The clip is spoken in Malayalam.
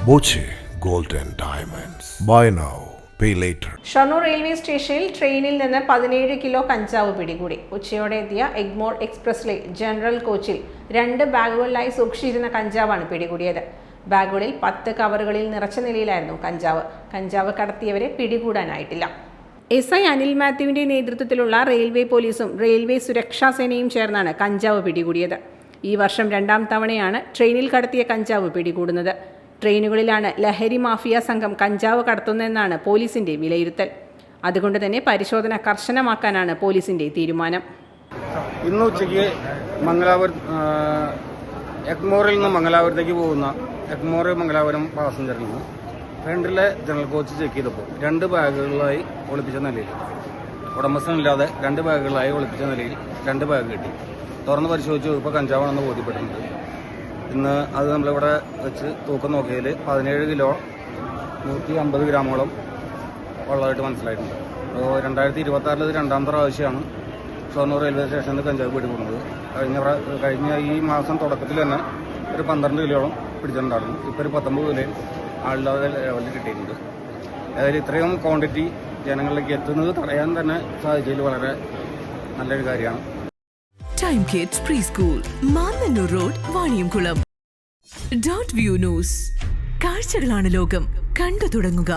Boche Gold and Diamonds. Buy now, pay later. Shoranur railway സ്റ്റേഷനിൽ ട്രെയിനിൽ നിന്ന് 17 കിലോ കഞ്ചാവ് പിടികൂടി. ഉച്ചയോടെ എത്തിയ എഗ്മോർ എക്സ്പ്രസിലെ ജനറൽ കോച്ചിൽ 2 ബാഗുകളിലായി സൂക്ഷിച്ചിരുന്ന കഞ്ചാവാണ് പിടികൂടിയത്. ബാഗുകളിൽ 10 കവറുകളിൽ നിറച്ച നിലയിലായിരുന്നു കഞ്ചാവ്. കഞ്ചാവ് കടത്തിയവരെ പിടികൂടാനായിട്ടില്ല. SI അനിൽ മാത്യുവിന്റെ നേതൃത്വത്തിലുള്ള റെയിൽവേ പോലീസും റെയിൽവേ സുരക്ഷാ സേനയും ചേർന്നാണ് കഞ്ചാവ് പിടികൂടിയത്. ഈ വർഷം 2ാം തവണയാണ് ട്രെയിനിൽ കടത്തിയ കഞ്ചാവ് പിടികൂടുന്നത്. ട്രെയിനുകളിലാണ് ലഹരി മാഫിയ സംഘം കഞ്ചാവ് കടത്തുന്നതെന്നാണ് പോലീസിന്റെ വിലയിരുത്തൽ. അതുകൊണ്ട് തന്നെ പരിശോധന കർശനമാക്കാനാണ് പോലീസിന്റെ തീരുമാനം. ഇന്ന് ഉച്ചയ്ക്ക് എഗ്മോറിൽ നിന്ന് മംഗലാപുരത്തേക്ക് പോകുന്ന മംഗലാപുരം പാസഞ്ചറിൽ നിന്ന് ഫ്രണ്ടിലെ ജനറൽ കോച്ച് ചെക്ക് ചെയ്തപ്പോൾ 2 ബാഗുകളായി ഒളിപ്പിച്ച നിലയിൽ, ഉടമസ്ഥനില്ലാതെ 2 ബാഗുകളായി ഒളിപ്പിച്ച നിലയിൽ 2 ബാഗ് കിട്ടി. തുറന്ന് പരിശോധിച്ചു ഇപ്പോൾ കഞ്ചാവാണെന്ന് ബോധ്യപ്പെട്ടിട്ടുണ്ട്. ഇന്ന് അത് നമ്മളിവിടെ വെച്ച് തൂക്കം നോക്കിയതിൽ 17 കിലോ 150 ഗ്രാമോളം ഉള്ളതായിട്ട് മനസ്സിലായിട്ടുണ്ട്. അപ്പോൾ 2026 ഇത് 2ാമത്തെ പ്രാവശ്യമാണ് ഷൊർണൂർ റെയിൽവേ സ്റ്റേഷനിൽ കഞ്ചാവ് പിടികൂടുന്നത്. കഴിഞ്ഞ ഈ മാസം തുടക്കത്തിൽ തന്നെ ഒരു 12 കിലോളം പിടിച്ചിട്ടുണ്ടായിരുന്നു. ഇപ്പോൾ ഒരു 19 കിലോയും ആളുടെ ലെവലിൽ കിട്ടിയിട്ടുണ്ട്. അതായത് ഇത്രയും ക്വാണ്ടിറ്റി ജനങ്ങളിലേക്ക് എത്തുന്നത് തടയാൻ തന്നെ സാധിച്ചതിൽ വളരെ നല്ലൊരു കാര്യമാണ്. Time kids pre school, Mannannur road, Vaniyamkulam. Dot view news. കാഴ്ചകളാണ് ലോകം, കണ്ടു തുടങ്ങുക.